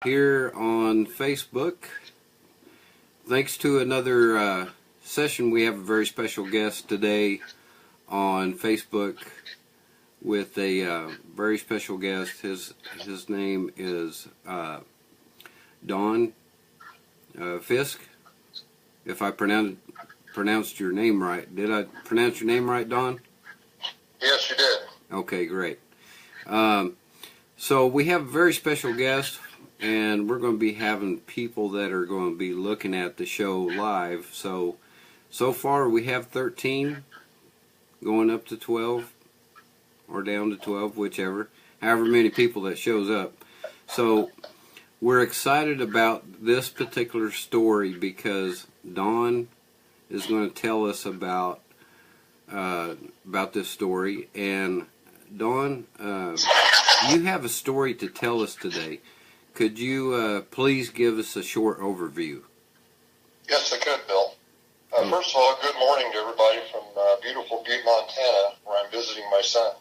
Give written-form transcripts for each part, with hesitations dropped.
Here on Facebook. Thanks to another session, we have a very special guest today on Facebook with a very special guest. His name is Don Fisk. If I pronounced your name right. Did I pronounce your name right, Don? Yes, you did. Okay, great. So we have a very special guest, and we're going to be having people that are going to be looking at the show live. So far we have 13, going up to 12, or down to 12, however many people that shows up. So we're excited about this particular story because Don is going to tell us about this story. And Don, you have a story to tell us today. Could you please give us a short overview? Yes, I could, Bill. First of all, good morning to everybody from beautiful Butte, Montana, where I'm visiting my son.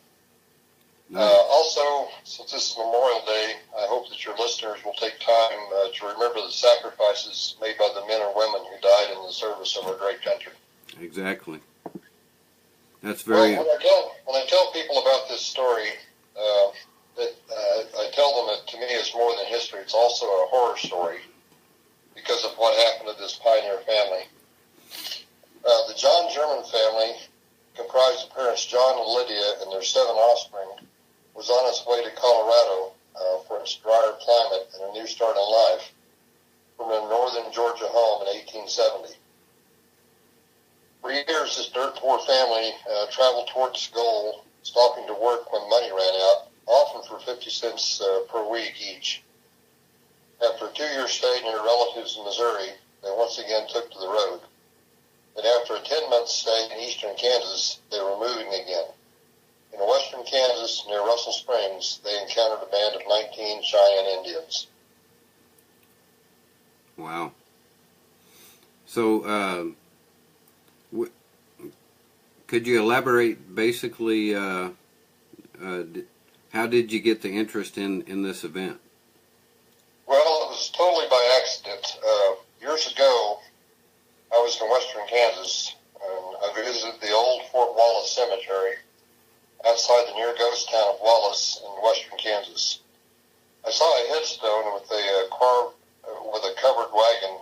Also, since this is Memorial Day, I hope that your listeners will take time to remember the sacrifices made by the men and women who died in the service of our great country. Exactly. That's very... Well, when I tell people about this story, I tell them that to me it's more than history. It's also a horror story because of what happened to this pioneer family. The John German family, comprised of parents John and Lydia and their 7 offspring, was on its way to Colorado for its drier climate and a new start in life from their northern Georgia home in 1870. For years, this dirt-poor family traveled toward this goal, stopping to work when money ran out, often for 50 cents per week each. After a 2-year stay near relatives in Missouri, they once again took to the road. Then after a 10-month stay in eastern Kansas, they were moving again. In western Kansas, near Russell Springs, they encountered a band of 19 Cheyenne Indians. Wow. So, could you elaborate basically, how did you get the interest in this event? Well, it was totally by accident. Years ago, I was in western Kansas, and I visited the old Fort Wallace Cemetery outside the near ghost town of Wallace in western Kansas. I saw a headstone with a covered wagon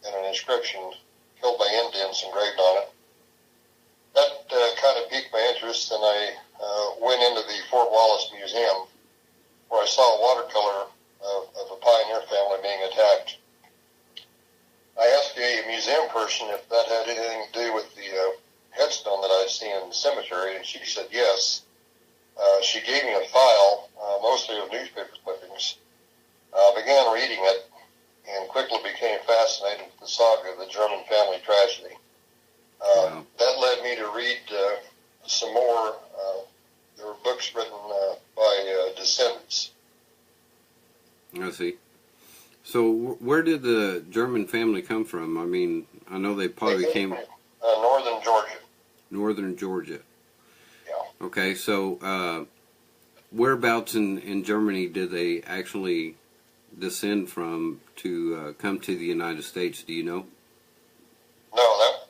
and an inscription, "Killed by Indians," engraved on it. That kind of piqued my interest, and I went into the Fort Wallace Museum, where I saw a watercolor of a pioneer family being attacked. I asked a museum person if that had anything to do with the headstone that I'd seen in the cemetery, and she said yes. She gave me a file, mostly of newspaper clippings. I began reading it and quickly became fascinated with the saga of the German family tragedy. Wow. That led me to read some more. There were books written by descendants. I see. So where did the German family come from? I mean, I know they probably came from northern Georgia. Northern Georgia. Yeah. Okay, so whereabouts in Germany did they actually descend from to come to the United States? Do you know? No,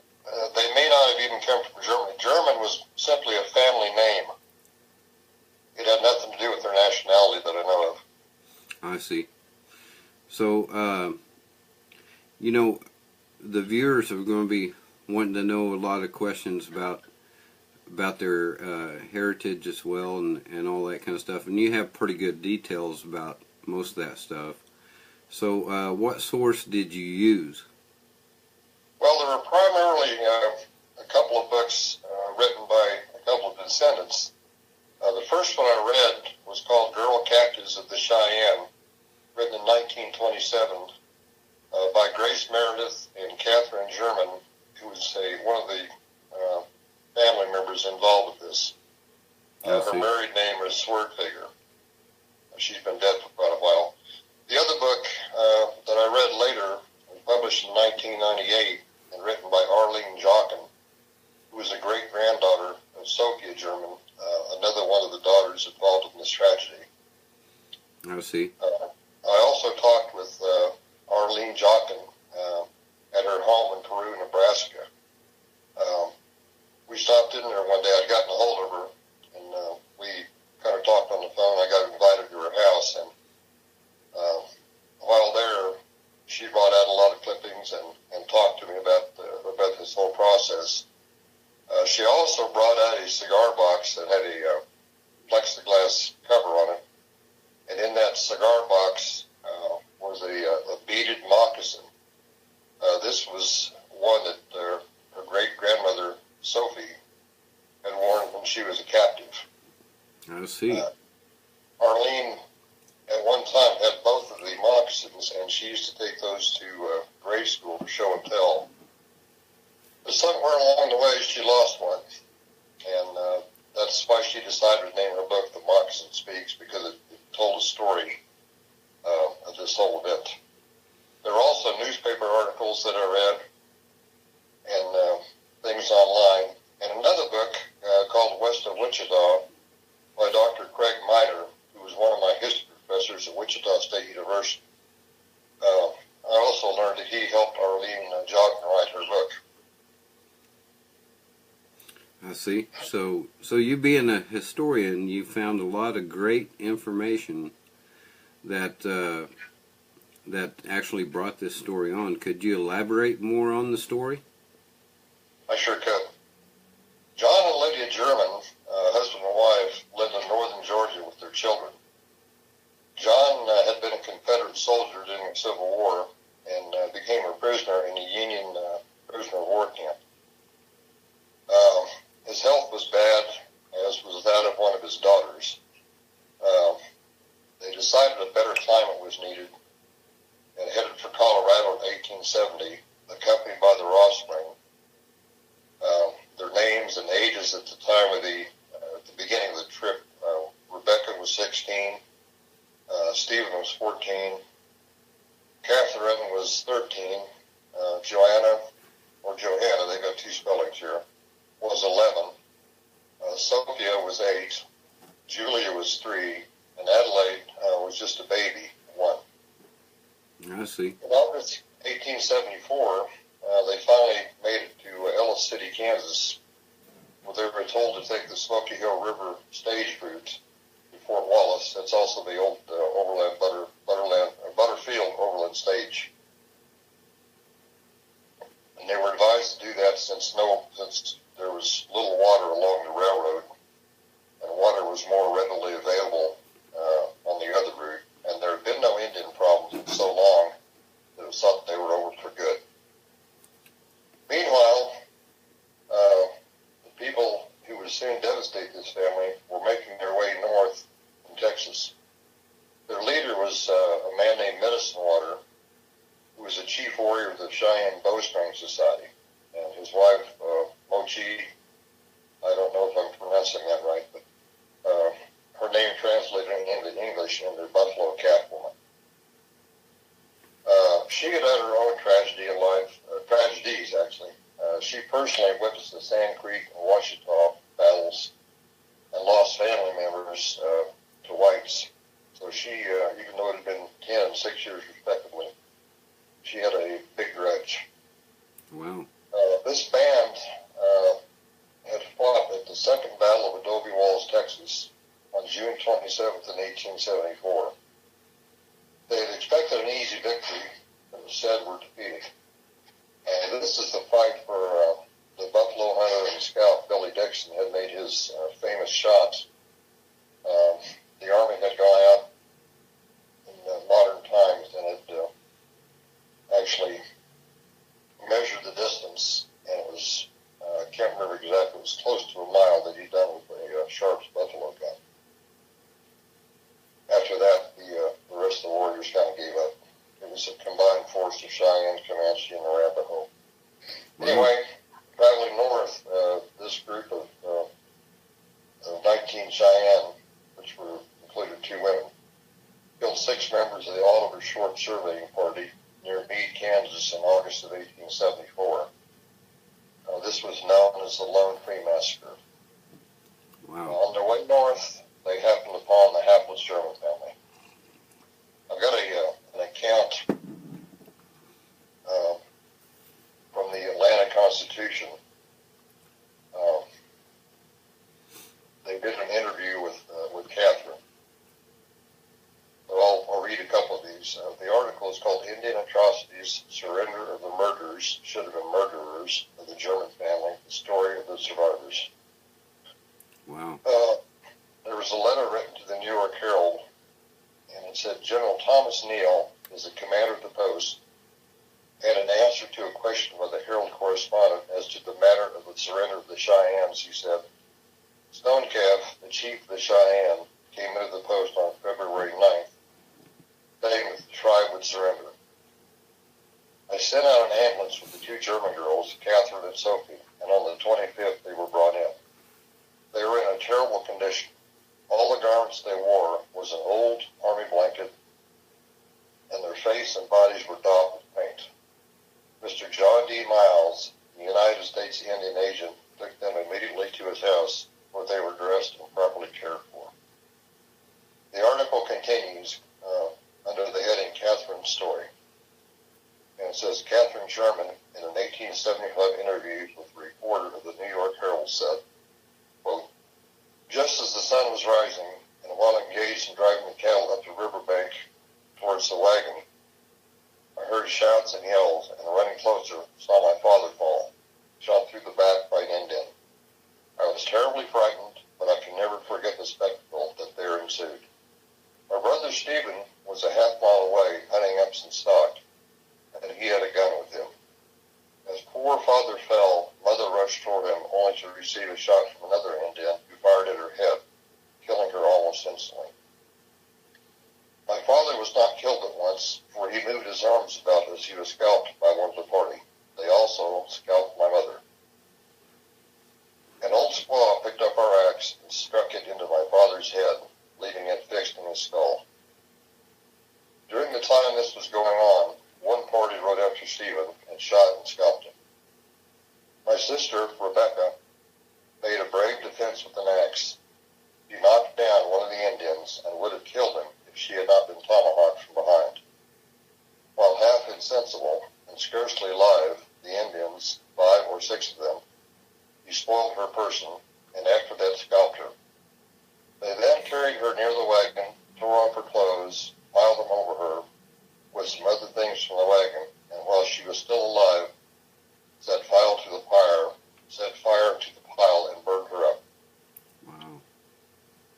they may not have even come from Germany. German was simply a family name. It had nothing to do with their nationality that I know of. I see. So, the viewers are going to be wanting to know a lot of questions about their heritage as well and all that kind of stuff. And you have pretty good details about most of that stuff. So, what source did you use? Well, there were primarily a couple of books written by a couple of descendants. The first one I read was called Girl Captives of the Cheyenne, written in 1927 by Grace Meredith and Catherine German, who was one of the family members involved with this. Her married name is Swerdfigger. She's been dead for quite a while. The other book that I read later, published in 1998 and written by Arlene Jochen, who was a great-granddaughter of Sophia German, another one of the daughters involved in this tragedy. I see. I also talked see. Arlene at one time had both of the moccasins, and she used to take those to grade school for show and tell. But somewhere along the way, she lost one, and that's why she decided to name her book The Moccasin Speaks, because it told a story of this whole event. There are also newspaper articles that I read and things online, and another book called West of Wichita by Dr. Craig Miner, who was one of my history professors at Wichita State University. I also learned that he helped Arlene Jochen write her book. I see. So you being a historian, you found a lot of great information that that actually brought this story on. Could you elaborate more on the story? I sure could. John and Lydia German, husband and wife, lived in northern Georgia with their children. John had been a Confederate soldier during the Civil War and became a prisoner in a Union prisoner of war camp. His health was bad, as was that of one of his daughters. They decided a better climate was needed and headed for Colorado in 1870, accompanied by their offspring. Their names and ages at the time of the beginning of the trip: Rebecca was 16, Stephen was 14, Catherine was 13, Joanna, or Johanna, they've got two spellings here, was 11, Sophia was 8, Julia was 3, and Adelaide was just a baby, 1. I see. In August 1874, they finally made it to Ellis City, Kansas, where they were told to take the Smoky Hill River stage route to Fort Wallace. That's also the old overland Butterfield overland stage. And they were advised to do that since there was little water along the railroad, and water was more readily available on the other route, and there had been no Indian problems in so long that it was thought they were over for good. Meanwhile, the people who would soon devastate this family were making their way north in Texas. Their leader was a man named Medicine Water, who was the chief warrior of the Cheyenne Bowstring Society, and his wife, Mochi, I don't know if I'm pronouncing that right, but her name translated into English into Buffalo Catwoman. She had had her own tragedy in life, tragedies actually. She personally witnessed the Sand Creek and Washita battles and lost family members to whites. So she, even though it had been 10 and 6 years respectively, she had a big grudge. Wow. This band had fought at the Second Battle of Adobe Walls, Texas, on June 27th in 1874. They had expected an easy victory, but instead were defeated. And this is the fight where the buffalo hunter and scout Billy Dixon had made his famous shot. The Army had gone out in modern times and had actually measured the distance, and it was, I can't remember exactly, it was close to a mile that he'd done with a Sharps buffalo gun. After that, the rest of the warriors kind of gave up. It was a combined force of Cheyenne, Comanche, and Arapaho. Anyway, traveling north, this group of 19 Cheyenne, which were included 2 women, killed 6 members of the Oliver Short surveying party near Meade, Kansas in August of 1874. This was known as the Lone Tree Massacre. Wow. On their way north, they happened upon the hapless German family. I've got an account from the Atlanta Constitution. They did an interview with Catherine. I'll read a couple of these. The article is called Indian Atrocities, Surrender of the Murderers, Should Have Been Murderers, of the German Family, the Story of the Survivors. Wow. There was a letter written to the New York Herald, and it said, General Thomas Neal, as the commander of the post, had an answer to a question by the Herald correspondent as to the matter of the surrender of the Cheyennes. He said, Stonecalf, the chief of the Cheyenne, came into the post on February 9th, saying that the tribe would surrender. I sent out an ambulance with the two German girls, Catherine and Sophie, and on the 25th they were brought in. They were in a terrible condition. All the garments they wore was an old army blanket, and their face and bodies were daubed with paint. Mr. John D. Miles, the United States Indian agent, took them immediately to his house, where they were dressed and properly cared for. The article continues under the heading Catherine's Story. And it says, Catherine Sherman, in an 1875 interview with a reporter of the New York Herald, said, quote, just as the sun was rising, and while engaged in driving the cattle up the riverbank towards the wagon, I heard shouts and yells, and running closer, saw my father fall, shot through the back by an Indian. I was terribly frightened, but I can never forget the spectacle that there ensued. My brother Stephen was a half-mile away, hunting up some stock, and he had a gun with him. As poor father fell, mother rushed toward him, only to receive a shot from another Indian who fired at her head, killing her almost instantly. My father was not killed at once, for he moved his arms about as he was scalped by one of the party. They also scalped my mother. An old squaw picked up our axe and struck it into my father's head, leaving it fixed in his skull. During the time this was going on, one party rode after Stephen and shot and scalped him. My sister, Rebecca, made a brave defense with an axe. She knocked down one of the Indians and would have killed him if she had not been tomahawked from behind. While half insensible and scarcely alive, the Indians, 5 or 6 of them, despoiled her person, and after that scalped her. They then carried her near the wagon, tore off her clothes, piled them over her, with some other things from the wagon, and while she was still alive, set fire to the pile and burned her up. Wow.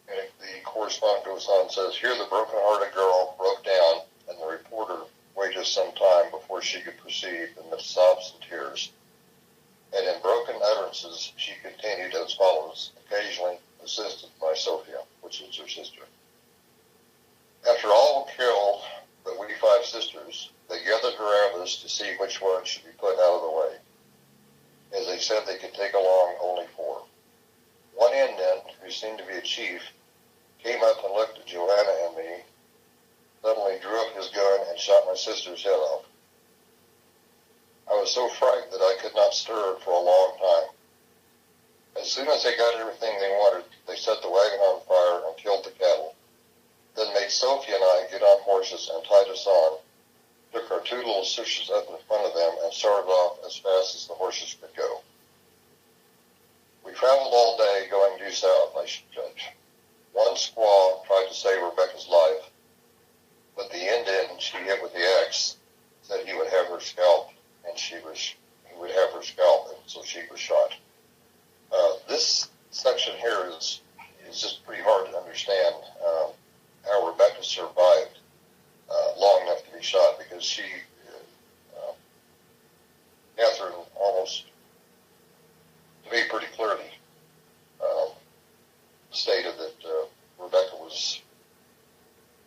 And the correspondent goes on and says, here the broken-hearted girl broke down, and the reporter waited some time before she could proceed amidst sobs and tears. And in broken utterances, she continued as follows, occasionally assisted by Sophia, which is her sister. After all were killed, but we 5 sisters, they gathered around us to see which one should be put out of the way. As they said, they could take along only 4. One Indian, who seemed to be a chief, came up and looked at Joanna and me, suddenly drew up his gun and shot my sister's head off. I was so frightened that I could not stir for a long time. As soon as they got everything they wanted, they set the wagon on fire and killed the cattle. Then made Sophie and I get on horses and tied us on, took our 2 little sisters up in front of them, and started off as fast as the horses could go. We traveled all day going due south, I should judge. One squaw tried to save Rebecca's life, but the Indian she hit with the axe said he would have her scalped, and he would have her scalped, and so she was shot. This section here is just pretty hard to understand how Rebecca survived long enough to be shot, because she, Catherine, almost, to me pretty clearly, stated that Rebecca was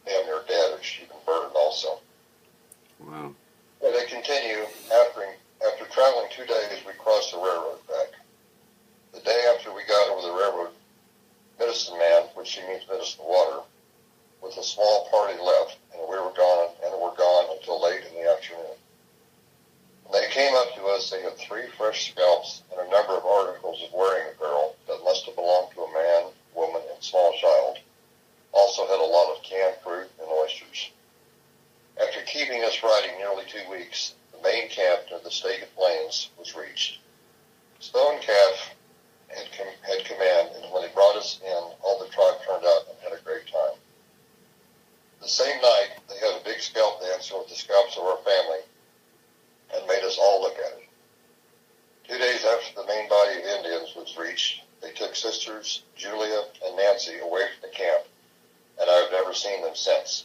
damn near dead, or she'd been burned also. Wow. Well, they continue. After traveling 2 days, we crossed the railroad back. The day after we got over the railroad, Medicine Man, which means medicine water, with a small party left, and we were gone until late in the afternoon. When they came up to us, they had 3 fresh scalps and a number of articles of wearing apparel that must have belonged to a man, woman, and small child. Also had a lot of canned fruit and oysters. After keeping us riding nearly 2 weeks, the main camp near the Staked Plains was reached. Stonecalf had command, and when they brought us in, all the tribe turned out and had a great time. The same night, they had a big scalp dance with the scalps of our family and made us all look at it. 2 days after the main body of Indians was reached, they took sisters Julia and Nancy away from the camp, and I have never seen them since.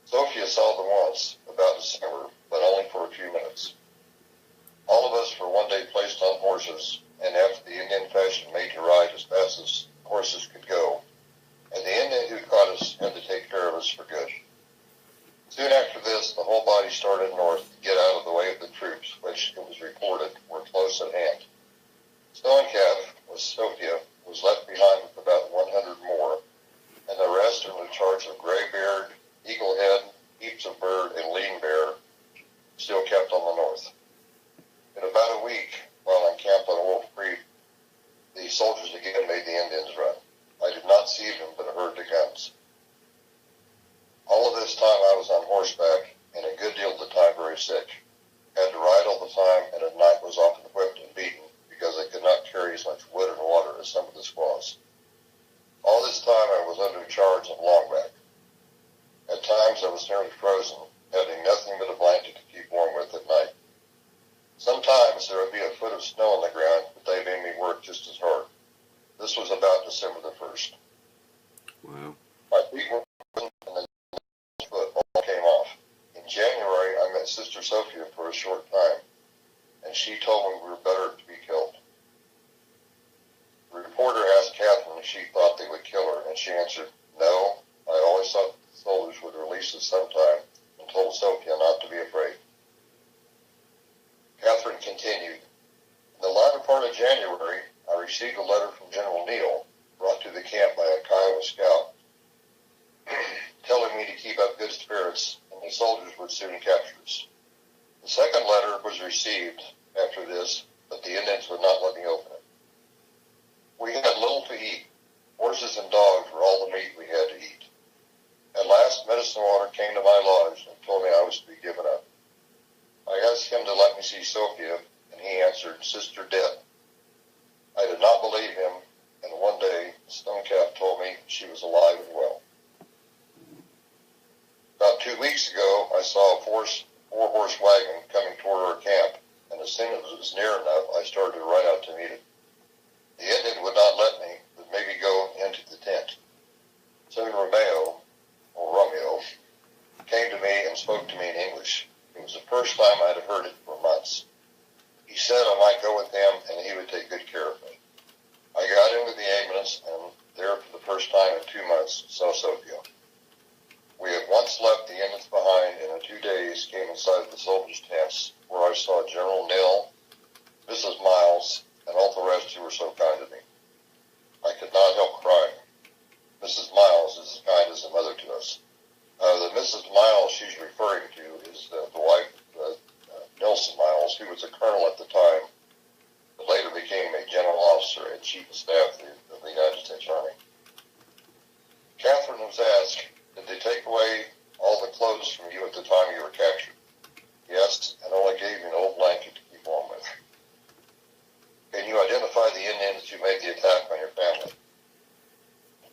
Sophia saw them once, about December, but only for a few minutes. All of us were one day placed on horses, and after the Indian fashion made to ride as fast as the whole body started north to get out of the way of the troops, which, it was reported, were close at hand. Stonecalf, with Sophia, was left behind with about 100 more, and the rest under the charge of Graybeard, Eaglehead, Heaps of Bird, and Lean Bear, still kept on the north. In about a week, while encamped on Wolf Creek, the soldiers again made the Indians run. I did not see them, but heard the guns. All of this time I was on horseback, and a good deal of the time very sick. Had to ride all the time, and at night was often whipped and beaten, because I could not carry as much wood and water as some of the squaws. All this time I was under charge of Longback. At times I was nearly frozen, having nothing but a blanket to keep warm with at night. Sometimes there would be a foot of snow on the ground, but they made me work just as hard. This was about December the 1st. Wow. My feet were frozen and the foot all came off. In January, I met Sister Sophia for a short time, and she told me we were better to be killed. The reporter asked Catherine if she thought they would kill her, and she answered, "No, I always thought the soldiers would release us sometime," and told Sophia not to be afraid. Catherine continued, "In the latter part of January, I received a letter from General Neal, brought to the camp by a Kiowa scout, telling me to keep up good spirits and the soldiers would soon capture us. The second letter was received after this, but the Indians would not let me open it. We had little to eat. Horses and dogs were all the meat we had to eat. At last, Medicine Water came to my lodge and told me I was to be given up. I asked him to let me see Sophia, and he answered, 'Sister dead.' I did not believe him, and one day Stonecalf told me she was alive and well. About 2 weeks ago, I saw a four-horse wagon coming toward our camp, and as soon as it was near enough, I started to ride out to meet it. The Indian would not let me, but made me go into the tent. Soon Romeo came to me and spoke to me in English. It was the first time I had heard it for months. He said I might go with him and he would take good care of me. I got into the ambulance and there for the first time in 2 months saw Sophia. We at once left the Indians behind and in 2 days came inside the soldiers' tents where I saw General Neal, Mrs. Miles, and all the rest who were so kind to me. I could not help crying. Mrs. Miles is as kind as a mother to us. The Mrs. Miles she's referring to is the wife of Nelson Miles, who was a colonel at the time, but later became a general officer and chief of staff of the United States Army. Catherine was asked, "Did they take away all the clothes from you at the time you were captured?" "Yes, and only gave me an old blanket to keep warm with." "Can you identify the Indians who made the attack on your family?"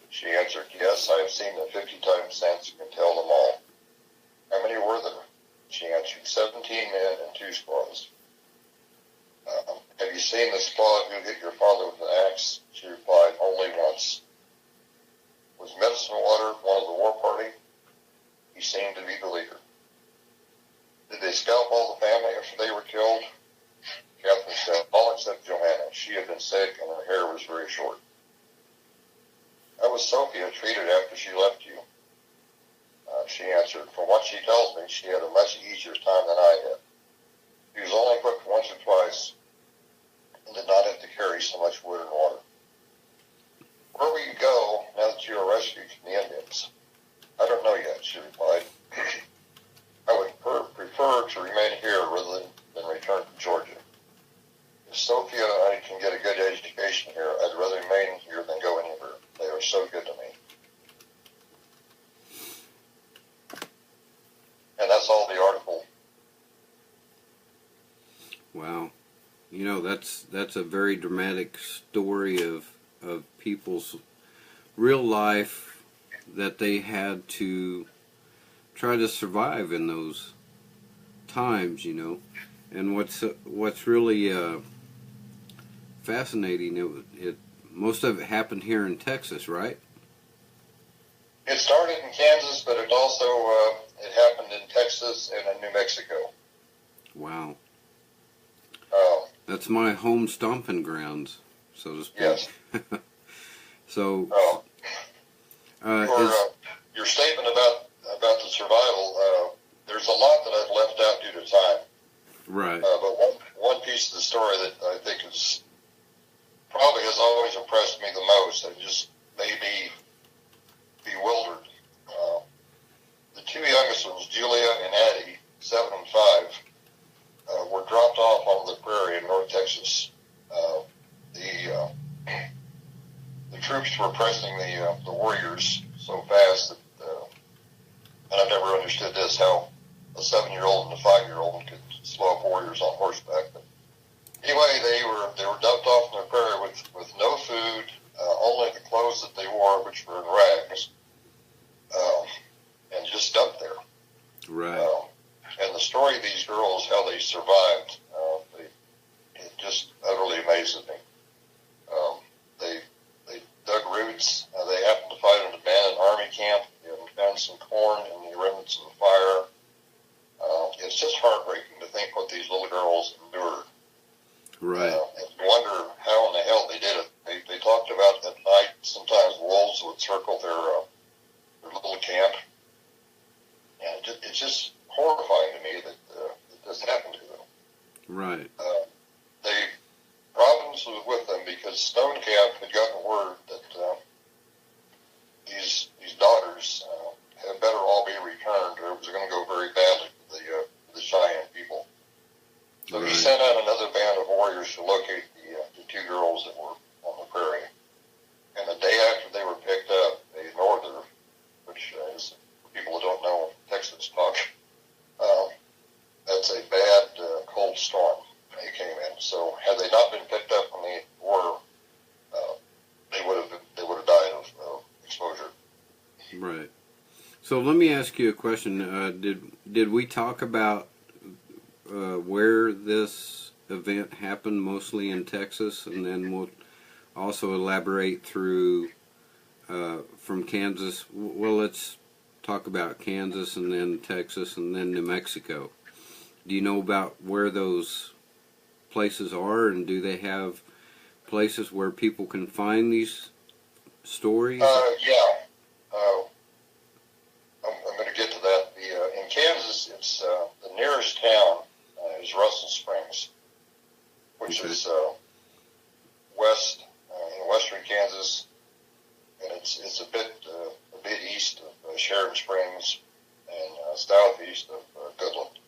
She answered, "Yes, I have seen them 50 times since and can tell them all." "How many were there?" She answered, 17 men and 2 squaws. "Have you seen the squaw who hit your father with an axe?" She replied, "Only once." "Was Medicine Water one of the war party?" He seemed to be the leader. "Did they scalp all the family after they were killed?" Catherine said, "All except Johanna. She had been sick and her hair was very short." "How was Sophia treated after she left you?" She answered, "From what she tells me, she had a much easier time than I had. She was only whipped once or twice and did not have to carry so much wood and water." "Where will you go now that you are rescued from the Indians?" "I don't know yet," she replied. "I would prefer to remain here rather than return to Georgia. If Sophia and I can get a good education here, I'd rather remain here than go anywhere. They are so good to me." And that's all the article. Wow. You know, that's a very dramatic story of people's real life that they had to try to survive in those times, you know. And what's really fascinating, it most of it happened here in Texas, right? It started in Kansas, but it also it happened in Texas and in New Mexico. Wow. Um, That's my home stomping grounds, so to speak. yes. So, Your statement about the survival, there's a lot that I've left out due to time. Right. But one piece of the story that I think is probably has always impressed me the most and just made me bewildered. The two youngest ones, Julia and Addie, 7 and 5, were dropped off on the prairie in North Texas. The troops were pressing the warriors so fast that, and I've never understood this, how a 7-year-old and a 5-year-old could slow up warriors on horseback. But anyway, they were dumped off in the prairie with no food, only the clothes that they wore, which were in rags, and just dumped there. Right. And the story of these girls, how they survived, it just utterly amazes me. They dug roots. They happened to find an abandoned army camp and found some corn and the remnants of the fire. It's just heartbreaking to think what these little girls endured. Right. And you wonder how in the hell they did it. They talked about at night sometimes wolves would circle their little camp. And it's just horrifying to me that this happened to them. Right. Providence was with them because Stone Cap had gotten word that these daughters had better all be returned, or it was going to go very badly for the Cheyenne people. So he sent out another band of warriors to locate the two girls that were on the prairie. And the day after they were picked up, a norther, which is, for people who don't know Texas talk, that's a bad cold storm. They came in. So had they not been picked up when they were, they would have died of exposure. Right. So let me ask you a question. Did we talk about where this event happened, mostly in Texas, and then we'll also elaborate through from Kansas? Well, let's talk about Kansas and then Texas and then New Mexico. Do you know about where those places are, and do they have places where people can find these stories? Yeah. I'm going to get to that. In Kansas, it's the nearest town is Russell Springs, which is west in western Kansas, and it's a bit east of Sharon Springs and southeast of Goodland.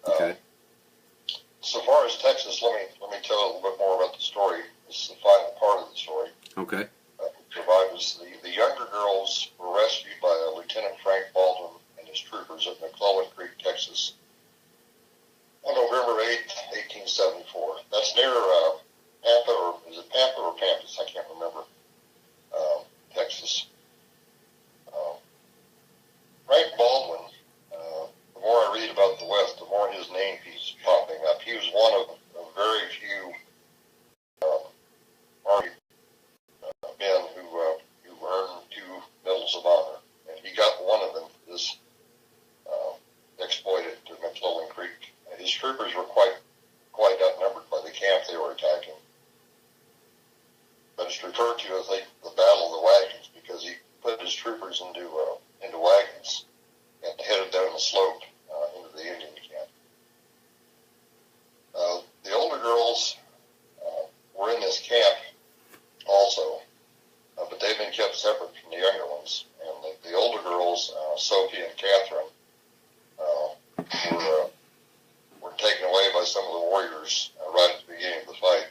Okay. So far as Texas, let me tell a little bit more about the story. This is the final part of the story. Okay. Survivors. The younger girls were rescued by Lieutenant Frank Baldwin and his troopers at McClellan Creek, Texas, on November 8th, 1874. That's near Pampa, or is it Pampa or Pampas? I can't remember. Texas. Frank Baldwin, the more I read about the West, the more his name keeps popping up. He was one of very few Army men who earned 2 Medals of Honor, and he got one of them for this exploit at McClellan Creek. And his troopers were quite outnumbered by the camp they were attacking. But it's referred to as the Battle of the Wagons because he put his troopers into wagons and headed down the slope into the Indian camp. The older girls were in this camp also, but they've been kept separate from the younger ones. And the older girls, Sophie and Catherine, were taken away by some of the warriors right at the beginning of the fight.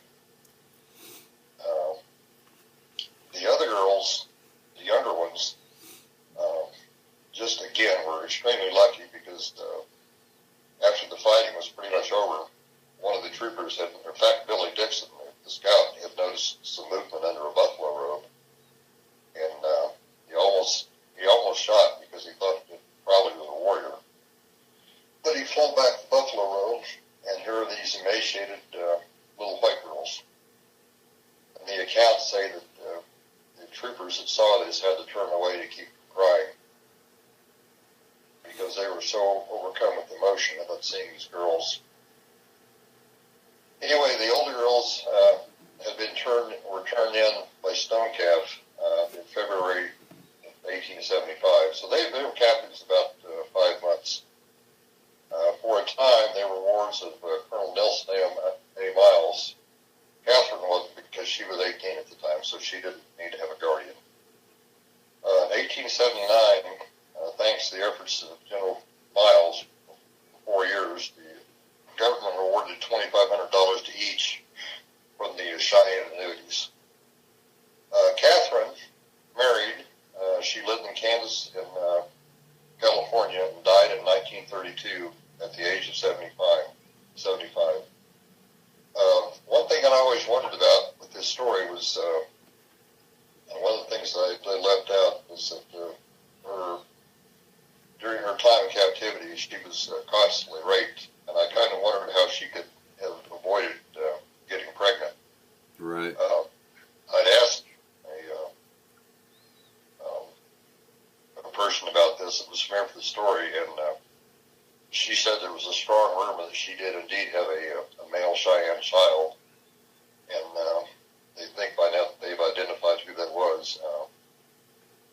The other girls, the younger ones, just again were extremely lucky because after the fighting was pretty much over, one of the troopers had, in fact, Billy Dixon, the scout, had noticed some movement under a buffalo robe, and he almost shot because he thought it probably was a warrior. But he pulled back the buffalo robe, and here are these emaciated little white girls. And the accounts say that the troopers that saw this had to turn away to keep from crying because they were so overcome with emotion about seeing these girls. Anyway, the older girls were turned in by Stonecalf in February 1875. So they were captives about 5 months. for a time, they were wards of Colonel Nelson A. Miles. Catherine wasn't because she was 18 at the time, so she didn't need to have a guardian. In 1879, thanks to the efforts of General Miles, for 4 years, the government awarded $2,500 to each from the Cheyenne annuities. Catherine married. She lived in Kansas and California and died in 1932 at the age of 75. One thing I always wondered about with this story was, and one of the things that I left out was that during her time in captivity, she was constantly raped, and I kind of wondered how she could have avoided getting pregnant. Right. I'd asked a person about this that was familiar with the story, and she said there was a strong rumor that she did indeed have a male Cheyenne child, and they think by now they've identified who that was.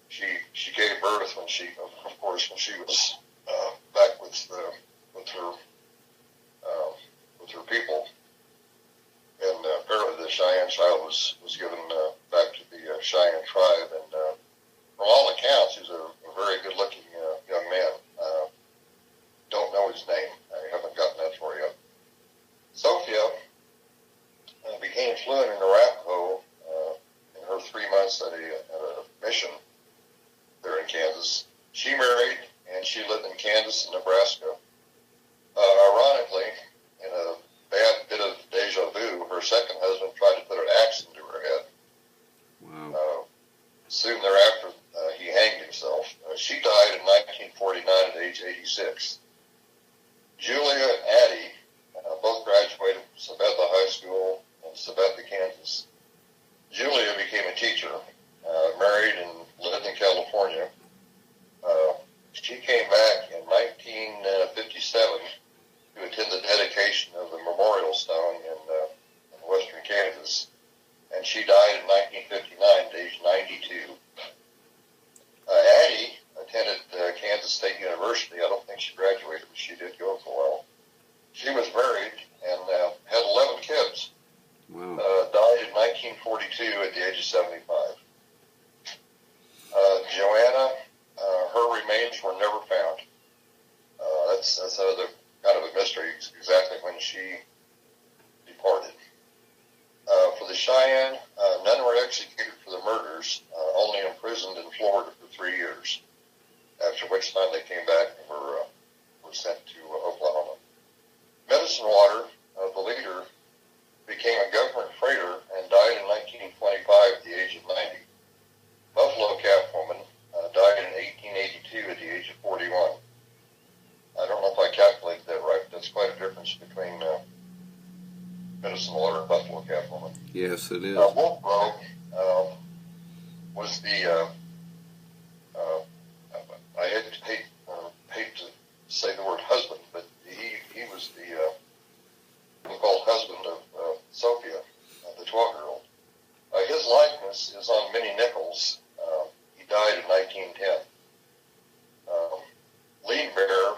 She gave birth when she was back with her people, and apparently the Cheyenne child was given back to the Cheyenne tribe, and from all accounts, he's a very good-looking young man. Don't know his name. I haven't gotten that for you. Sophia became fluent in Arapaho in her 3 months at a mission there in Kansas. She married, and she lived in Kansas and Nebraska. Ironically, in a bad bit of deja vu, her second husband tried to put an axe into her head. Wow. Soon thereafter, he hanged himself. She died in 1949 at age 86. Julia and Addie both graduated from Sabetha High School in Sabetha, Kansas. Julia became a teacher, married and lived in California. She came back in 1957 to attend the dedication of the Memorial Stone in western Kansas, and she died in 1959 at age 92. Addie attended Kansas State University. I don't think she graduated, but she did go for a while. She was married and had 11 kids. Wow. Died in 1942 at the age of 75. Joanna, her remains were never found. That's another kind of a mystery, exactly when she departed. For the Cheyenne, none were executed for the murders, only imprisoned in Florida for 3 years, after which time they came back and were sent to Oklahoma. Medicine Water, the leader, became a government freighter and died in 1925 at the age of 90. Buffalo Catwoman died in 1882 at the age of 41. I don't know if I calculated that right, but that's quite a difference between Medicine Water and Buffalo Catwoman. Yes, it is. Wolf Rogue was the, I hate to say the word husband, but he was the so-called husband of Sophia, the 12-year-old. His likeness is on Minnie Nichols. He died in 1910. Lean Bear,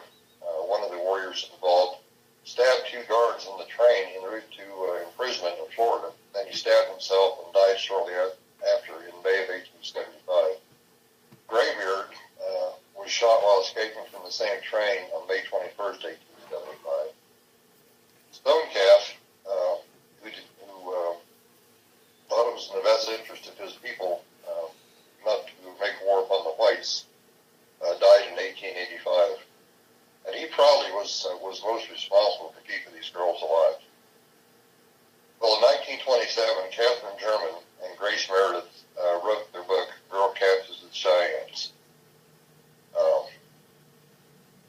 one of the warriors involved, stabbed 2 guards on the train en route to imprisonment in Florida. Then he stabbed himself and died shortly after in May of 1875. Graybeard was shot while escaping from the same train on May 21st, 1875. Stonecalf, who thought it was in the best interest of his people not to make war upon the whites, died in 1885. And he probably was most responsible for keeping these girls alive. Well, in 1927, Catherine German and Grace Meredith wrote their book, Girl Captives of the Cheyennes.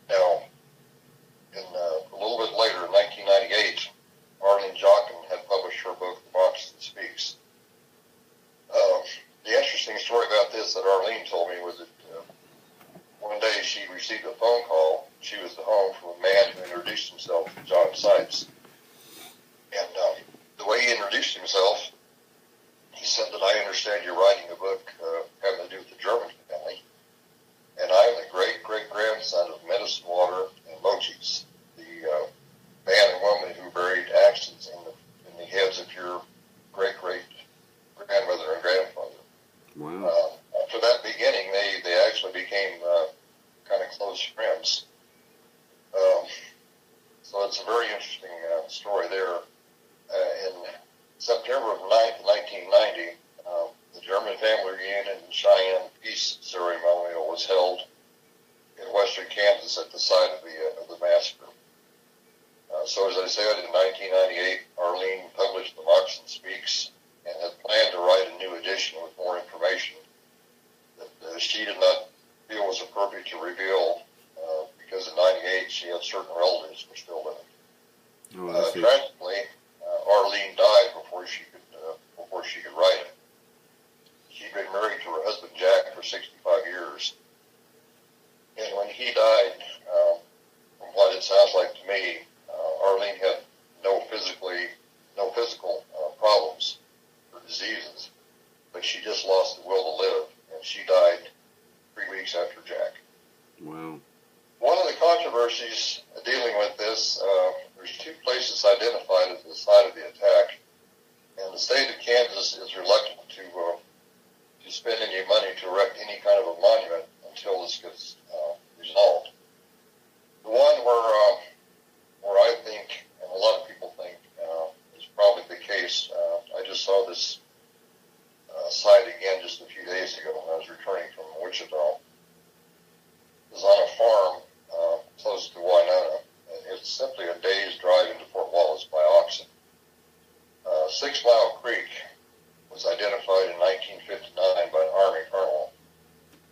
Now, a little bit later, in 1998, Arlene Jochen had published her book, The Box That Speaks. The interesting story about this that Arlene told me was that one day she received a phone call. She was at home from a man who introduced himself as John Sipes. And the way he introduced himself, he said that I understand you're writing a book having to do with the German family. And I'm the great-great-grandson of Medicine Water and Mochis, the was a very interesting story there. In September of 1990, the German family reunion and Cheyenne peace ceremonial was held in western Kansas at the site of the massacre. So as I said, in 1998, Arlene published The Moxon Speaks and had planned to write a new edition with more information that she did not feel was appropriate to reveal because in 98 she had certain relatives who were still living. Tragically, Arlene died before she could write it. She'd been married to her husband Jack for 65 years, and when he died, from what it sounds like to me, Arlene had no physical problems or diseases, but she just lost the will to live, and she died 3 weeks after Jack. Wow. One of the controversies dealing with this, there's 2 places identified as the site of the attack, and the state of Kansas is reluctant to spend any money to erect any kind of a monument until this gets resolved. The one where I think, and a lot of people think, is probably the case. I just saw this site again just a few days ago when I was returning from Wichita. It was on a farm close to Winona, and it's simply a day's drive into Fort Wallace by oxen. 6 Mile Creek was identified in 1959 by an Army colonel,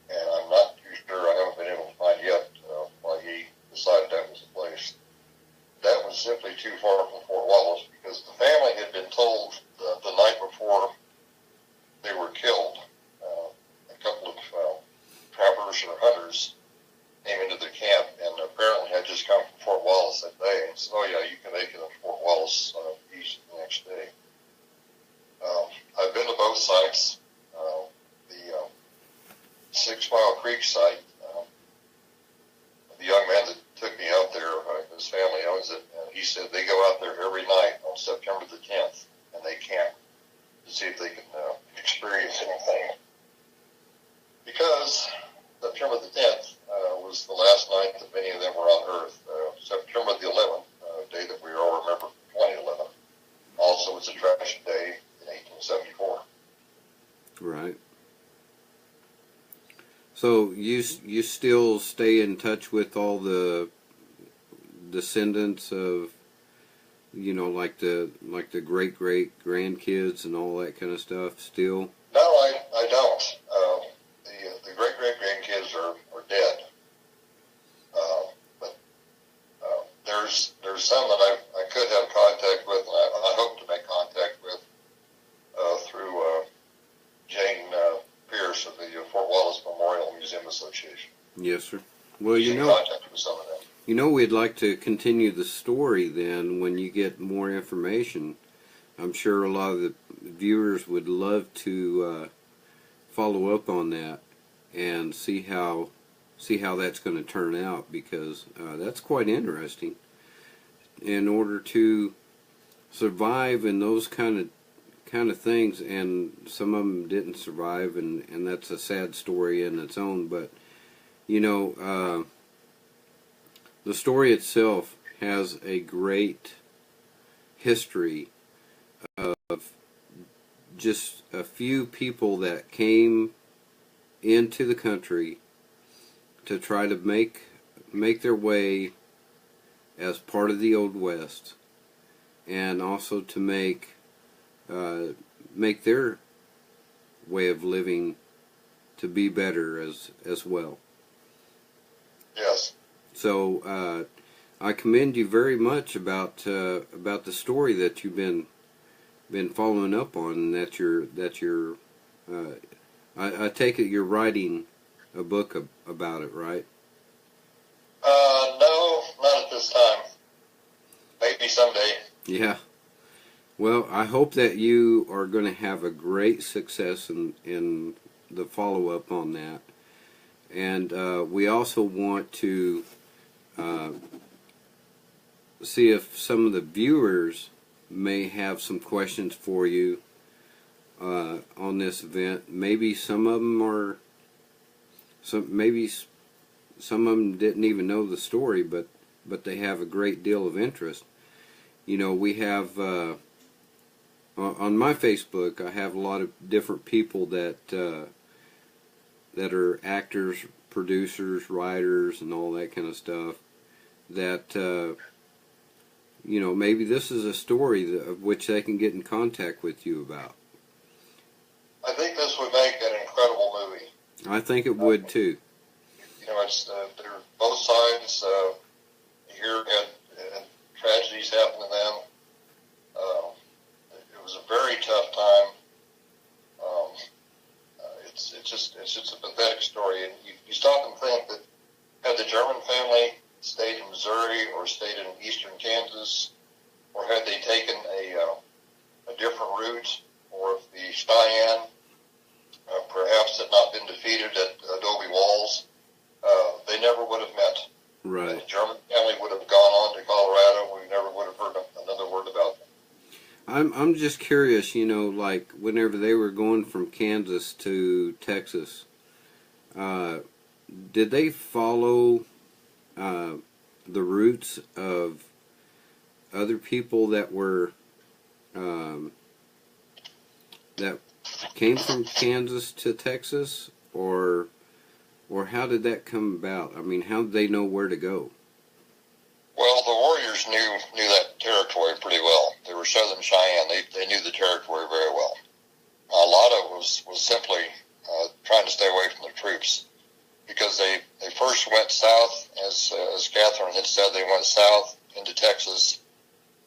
and I'm not too sure, I haven't been able to find yet why he decided that was the place. That was simply too far from Fort Wallace because the family had been told the night before they were killed. A couple of trappers or hunters came into the camp and apparently had just come from Fort Wallace that day and said, oh yeah, you can make it to Fort Wallace east the next day. I've been to both sites. The 6 Mile Creek site, the young man that took me out there, his family owns it, and he said they go out there every night on September the 10th and they camp to see if they can experience anything. Because September the 10th was the last night that many of them were on Earth. September the 11th, a day that we all remember from 2011. Also, it's a tragic day in 1874. Right. So you still stay in touch with all the descendants of, like the great grandkids and all that kind of stuff still? No, I don't. The great grandkids are dead. But there's some that I could have contact with, and I hope to make contact with through Jane Pierce of the Fort Wallace Memorial Museum Association. Yes, sir. Well, contact with some of them. We'd like to continue the story then when you get more information. I'm sure a lot of the viewers would love to follow up on that and see how that's going to turn out, because that's quite interesting. In order to survive in those kind of things, and some of them didn't survive, and that's a sad story in its own, but the story itself has a great history of just a few people that came into the country to try to make their way as part of the Old West, and also to make their way of living to be better as well. Yes. So I commend you very much about the story that you've been following up on, and that you're I take it you're writing a book about it, right? No, not at this time. Maybe someday. Yeah. Well, I hope that you are going to have a great success in the follow-up on that. And we also want to see if some of the viewers may have some questions for you on this event. Maybe some of them maybe some of them didn't even know the story, but but they have a great deal of interest. You know, we have on my Facebook, I have a lot of different people that are actors, producers, writers, and all that kind of stuff. That you know, maybe this is a story of which they can get in contact with you about. I think this would make an incredible movie. I think it would too. You know, it's they're both sides. Here and tragedies happen to them. It was a very tough time. It's just a pathetic story, and you stop and think that had the German family stayed in Missouri or stayed in eastern Kansas, or had they taken a different route, or if the Cheyenne perhaps had not been defeated at Adobe Walls, they never would have met. Right. And the German family would have gone on to Colorado. We never would have heard another word about them. I'm just curious, you know, like whenever they were going from Kansas to Texas, did they follow the routes of other people that were that came from Kansas to Texas, or how did that come about? I mean, how did they know where to go? Well, the warriors knew that territory pretty well. They were Southern Cheyenne. They knew the territory very well. A lot of it was simply trying to stay away from the troops, because they first went south, as Catherine had said, they went south into Texas.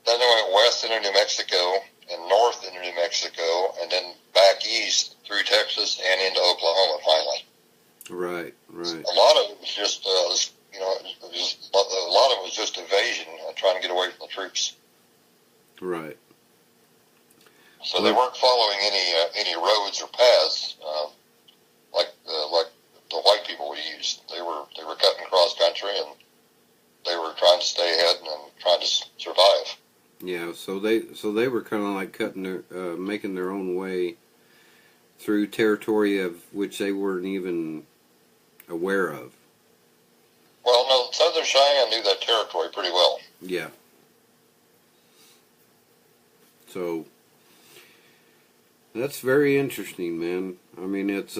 Then they went west into New Mexico and north into New Mexico, and then back east through Texas and into Oklahoma finally. Right. A lot of it was just, a lot of it was just evasion, trying to get away from the troops. Right. So they weren't following any roads or paths like the white people would use. They were cutting cross country, and they were trying to stay ahead and trying to survive. Yeah. So they were kind of like making their own way through territory of which they weren't even aware of. Well, no, Southern Cheyenne knew that territory pretty well. Yeah. So that's very interesting, man. I mean, it's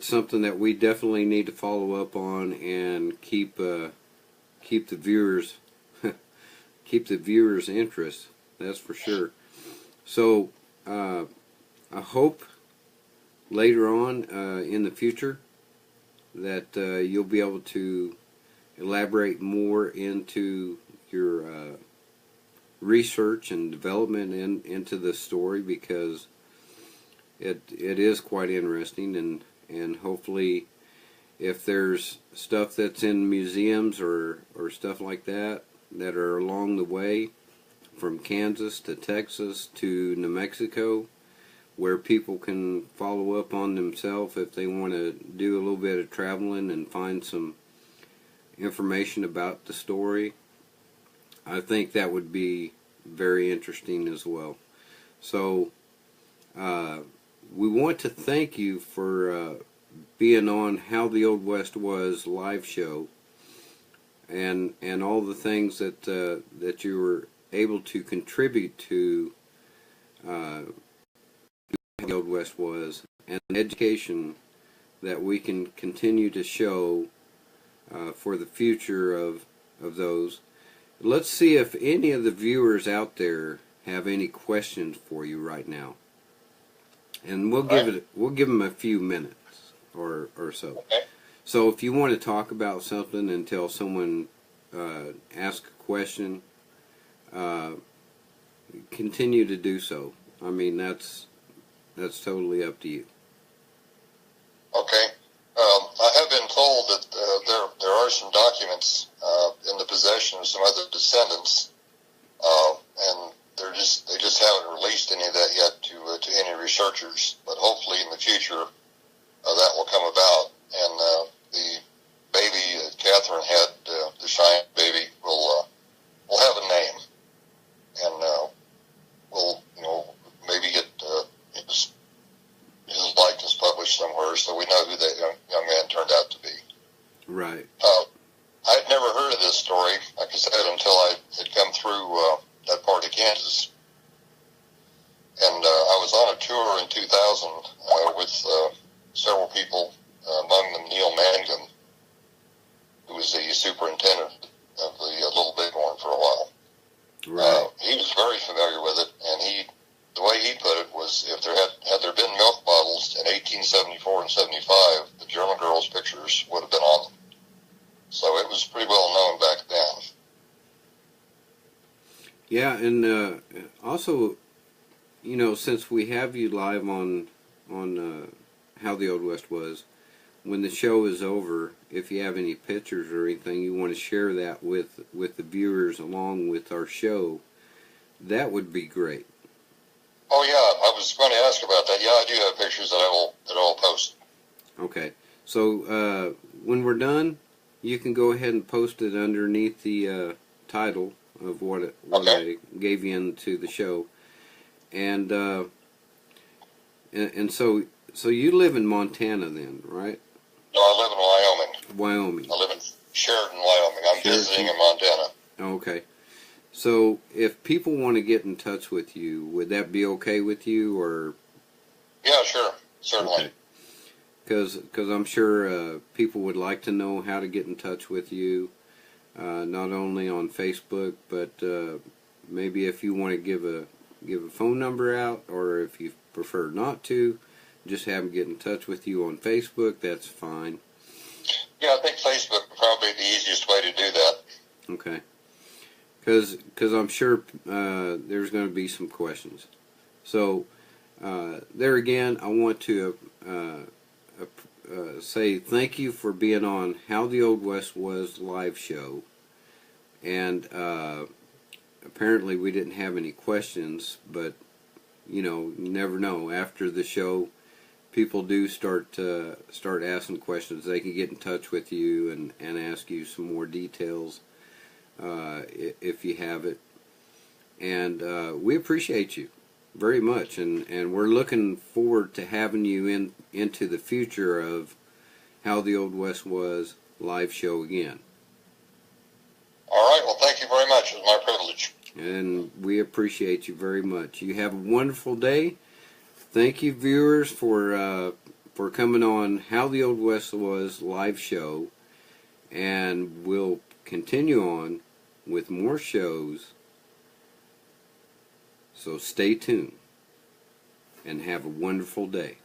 something that we definitely need to follow up on and keep the viewers keep the viewers' interest. That's for sure. So I hope later on in the future that you'll be able to elaborate more into your research and development into the story, because it is quite interesting, and hopefully if there's stuff that's in museums or stuff like that are along the way from Kansas to Texas to New Mexico, where people can follow up on themselves if they want to do a little bit of traveling and find some information about the story, I think that would be very interesting as well. So we want to thank you for being on How the Old West Was live show, and all the things that you were able to contribute to the Old West was, and the education that we can continue to show for the future of those. Let's see if any of the viewers out there have any questions for you right now, and we'll give them a few minutes or so. Okay. So if you want to talk about something until someone asks a question, continue to do so. I mean, that's totally up to you. Okay. I have been told that there are some documents in the possession of some other descendants, and they just haven't released any of that yet to any researchers. But hopefully in the future that will come about, and the baby that Catherine had, the Cheyenne baby, will have a name, and we'll maybe get his likeness published somewhere, so we know who that young man turned out to be. Right. I'd never heard of this like I said, until I had come through that part of Kansas. And I was on a tour in 2000 with several people, among them Neil Mangan, who was the superintendent of the Little Bighorn for a while. Right. He was very familiar with it, and the way he put it was, if there had there been milk bottles in 1874 and 75, the German girls' pictures would have been on them. So it was pretty well known back then. Yeah, and also, you know, since we have you live on How the Old West Was, when the show is over, if you have any pictures or anything you want to share that with the viewers along with our show, that would be great. Oh yeah, I was going to ask about that. Yeah, I do have pictures that I'll post. Okay, so when we're done, you can go ahead and post it underneath the title of what Okay. I gave you into the show, and so you live in Montana then, right? No, I live in Wyoming. Wyoming. I live in Sheridan, Wyoming. I'm visiting in Montana. Okay. So if people want to get in touch with you, would that be okay with you, or? Yeah, sure. Certainly. Okay. Because I'm sure people would like to know how to get in touch with you, not only on Facebook, but maybe if you want to give a phone number out, or if you prefer not to, just have them get in touch with you on Facebook. That's fine. Yeah, I think Facebook would probably be the easiest way to do that. Okay. Because I'm sure there's going to be some questions. So there again, I want to say thank you for being on How the Old West Was live show. And apparently we didn't have any questions, but you know, you never know. After the show, people do start asking questions. They can get in touch with you and ask you some more details if you have it. And we appreciate you very much, and we're looking forward to having you into the future of How the Old West Was live show again. All right. Well, thank you very much. It was my privilege. And we appreciate you very much. You have a wonderful day. Thank you, viewers, for coming on How the Old West Was live show, and we'll continue on with more shows. So stay tuned and have a wonderful day.